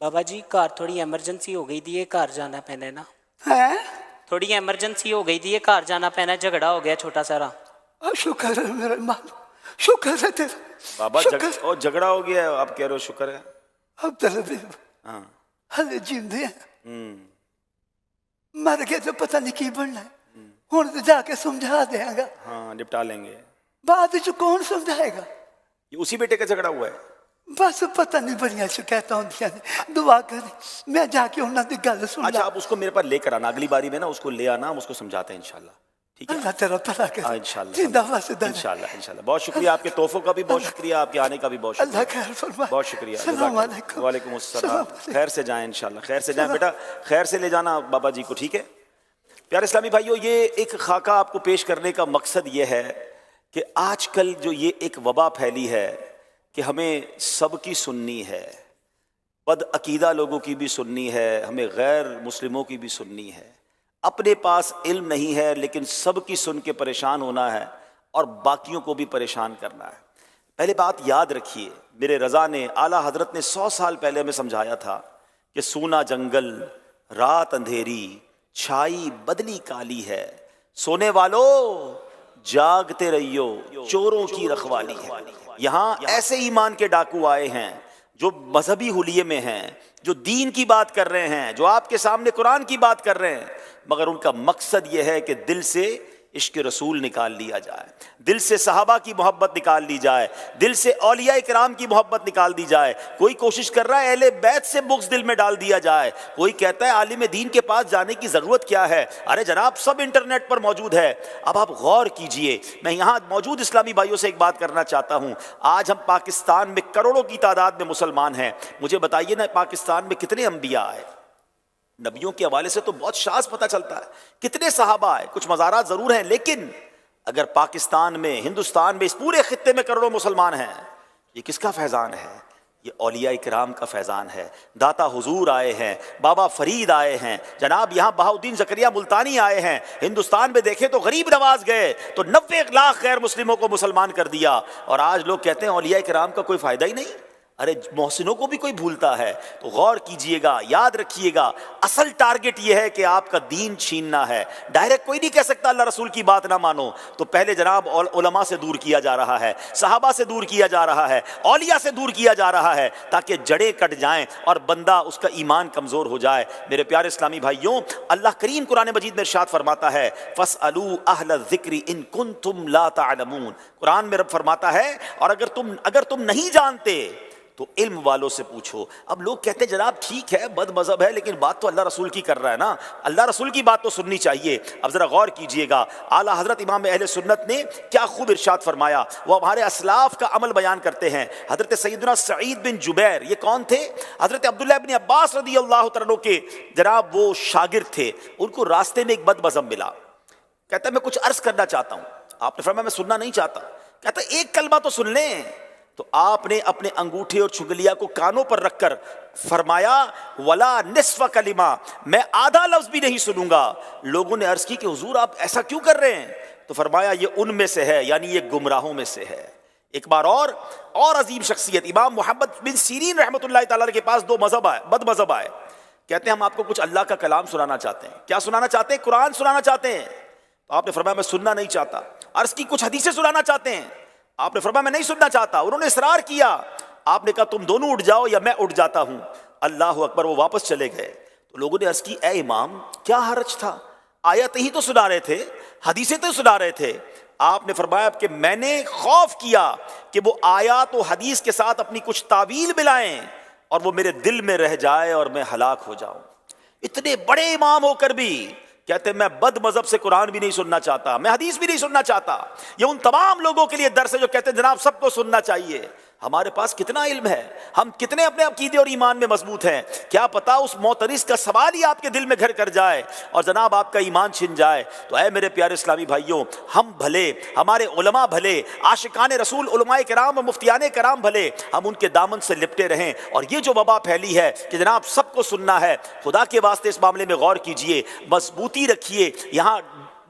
बाबा जी घर थोड़ी एमरजेंसी हो गई थी, ये घर जाना पैना है ना। हैं? थोड़ी एमरजेंसी हो गई थी, ये घर जाना पैना है, झगड़ा हो गया छोटा सारा। शुक्र है मेरे मालिक, शुक्र है तेरा बाबा शुक्र। और झगड़ा हो गया है, आप कह रहे हो शुक्र है। अब तेरे भी हाँ हले जींदे हैं, मर गए तो पता नहीं की बनना है। हुण तो जाके समझा देगा, हाँ निपटा लेंगे। बाद च कौन समझाएगा? ये उसी बेटे का झगड़ा हुआ है। बस पता नहीं बड़िया शिकायत होंदियां ने, दुआ करी मैं जाके उन्होंने गल सुन अच्छा ला। आप उसको मेरे पास लेकर आना, अगली बारी में ना उसको ले आना, हम उसको समझाते हैं इंशाल्लाह, ठीक है? अल्लाह तेरा भला हाँ करे, इंशाल्लाह जिंदा वासिदा रहे। इंशाल्लाह इंशाल्लाह। बहुत शुक्रिया, आपके तोहफों का भी बहुत शुक्रिया, आपके आने का भी बहुत अल्लाह शुक्रिया, खैर फरमाए। बहुत शुक्रिया। सलाम अलैकुम। वालेकुम अस्सलाम। सलाम अलैकुम। खैर से जाएं इंशाल्लाह, खैर से जाएं बेटा, खैर से ले जाना बाबा जी को, ठीक है? प्यारे इस्लामी भाइयों, ये एक खाका आपको पेश करने का मकसद ये है कि आजकल जो ये एक वबा फैली है कि हमें सबकी सुननी है, बद अकीदा लोगों की भी सुननी है, हमें गैर मुस्लिमों की भी सुननी है, अपने पास इल्म नहीं है लेकिन सबकी सुन के परेशान होना है और बाकियों को भी परेशान करना है। पहले बात याद रखिए, मेरे रज़ा ने, आला हजरत ने 100 साल पहले हमें समझाया था कि सूना जंगल, रात अंधेरी, छाई बदली काली है, सोने वालों जागते रहियो, चोरों की रखवाली है। यहाँ ऐसे ईमान के डाकू आए हैं जो मजहबी हुलिये में हैं, जो दीन की बात कर रहे हैं, जो आपके सामने कुरान की बात कर रहे हैं, मगर उनका मकसद यह है कि दिल से इश्क रसूल निकाल लिया जाए, दिल से सहाबा की मोहब्बत निकाल ली जाए, दिल से औलिया इकराम की मोहब्बत निकाल दी जाए। कोई कोशिश कर रहा है अहले बैत से बुग़्ज़ दिल में डाल दिया जाए, कोई कहता है आलिम दीन के पास जाने की ज़रूरत क्या है। अरे जनाब, सब इंटरनेट पर मौजूद है। अब आप गौर कीजिए, मैं यहाँ मौजूद इस्लामी भाइयों से एक बात करना चाहता हूँ। आज हम पाकिस्तान में करोड़ों की तादाद में मुसलमान हैं, मुझे बताइए ना पाकिस्तान में कितने अंबिया आए? नबियों के हवाले से तो बहुत शाज़ पता चलता है, कितने सहाबा आए, कुछ मज़ारात ज़रूर हैं, लेकिन अगर पाकिस्तान में, हिंदुस्तान में, इस पूरे खित्ते में करोड़ों मुसलमान हैं, ये किसका फैज़ान है? ये औलिया इकराम का फैज़ान है। दाता हुजूर आए हैं, बाबा फरीद आए हैं, जनाब यहाँ बहाउद्दीन ज़करिया मुल्तानी आए हैं। हिंदुस्तान में देखें तो गरीब नवाज गए तो 90 लाख गैर मुस्लिमों को मुसलमान कर दिया, और आज लोग कहते हैं औलिया इकराम का कोई फ़ायदा ही नहीं। अरे मोहसिनों को भी कोई भूलता है। तो गौर कीजिएगा, याद रखिएगा, असल टारगेट ये है कि आपका दीन छीनना है। डायरेक्ट कोई नहीं कह सकता अल्लाह रसूल की बात ना मानो, तो पहले जनाब उलमा से दूर किया जा रहा है, सहाबा से दूर किया जा रहा है, औलिया से दूर किया जा रहा है, ताकि जड़ें कट जाएं और बंदा, उसका ईमान कमज़ोर हो जाए। मेरे प्यारे इस्लामी भाइयों, अल्लाह करीम कुरान मजीद में इरशाद फरमाता है, फसअलू अहल ज़िक्री इन कुंतुम ला तालमून। कुरान में रब फरमाता है, और अगर तुम नहीं जानते तो इल्म वालों से पूछो। अब लोग कहते हैं जनाब ठीक है, बद मज़हब है, लेकिन बात तो अल्लाह रसूल की कर रहा है ना, अल्लाह रसूल की बात तो सुननी चाहिए। अब ज़रा गौर कीजिएगा, आला हज़रत इमाम अहले सुन्नत ने क्या खूब इरशाद फरमाया। वो हमारे असलाफ का अमल बयान करते हैं। हज़रत सैयदना सईद बिन जुबैर, ये कौन थे? हज़रत अब्दुल्लाह इब्न अब्बास रदी अल्लाह तआला के जनाब वो शागिर्द थे। उनको रास्ते में एक बद मज़हब मिला, कहता मैं कुछ अर्ज़ करना चाहता हूँ। आपने फरमाया मैं सुनना नहीं चाहता। कहता एक कलमा तो सुन लें। तो आपने अपने अंगूठे और चुगलिया को कानों पर रखकर फरमाया, वला निस्फ कलिमा, मैं आधा लफ्ज भी नहीं सुनूंगा। लोगों ने अर्ज की कि हुजूर आप ऐसा क्यों कर रहे हैं? तो फरमाया ये उनमें से है, यानी ये गुमराहों में से है। एक बार और अजीम शख्सियत इमाम मोहम्मद बिन सीरीन रहमतुल्लाह तआला के पास दो बद मज़हब आए। कहते हैं हम आपको कुछ अल्लाह का कलाम सुनाना चाहते हैं। क्या सुनाना चाहते हैं? कुरान सुनाना चाहते हैं। तो आपने फरमाया मैं सुनना नहीं चाहता। अर्ज की कुछ हदीसें सुनाना चाहते हैं। आपने फरमाया मैं नहीं सुनना चाहता। उन्होंने इसरार किया। आपने कहा तुम दोनों उठ जाओ या मैं उठ जाता हूं। अल्लाह अकबर, वो वापस चले गए। तो लोगों ने अर्ज की ए इमाम क्या हरज था, आयत ही तो सुना रहे थे, हदीसें तो सुना रहे थे। आपने फरमाया कि मैंने खौफ किया कि वो आयत और हदीस के साथ अपनी कुछ तावील मिलाएं और वो मेरे दिल में रह जाए और मैं हलाक हो जाऊं। इतने बड़े इमाम होकर भी कहते मैं बद मजहब से कुरान भी नहीं सुनना चाहता, मैं हदीस भी नहीं सुनना चाहता। ये उन तमाम लोगों के लिए दर्स है जो कहते हैं जनाब सबको सुनना चाहिए। हमारे पास कितना इल्म है, हम कितने अपने अकीदे और ईमान में मजबूत हैं। क्या पता उस मोतरिस का सवाल ही आपके दिल में घर कर जाए और जनाब आपका ईमान छिन जाए। तो ऐ मेरे प्यारे इस्लामी भाइयों, हम भले, हमारे उलमा भले, आशिकान रसूल उलमाए कराम और मुफ्तियाने कराम भले, हम उनके दामन से लिपटे रहें। और ये जो वबा फैली है कि जनाब सबको सुनना है, खुदा के वास्ते इस मामले में गौर कीजिए, मजबूती रखिए। यहाँ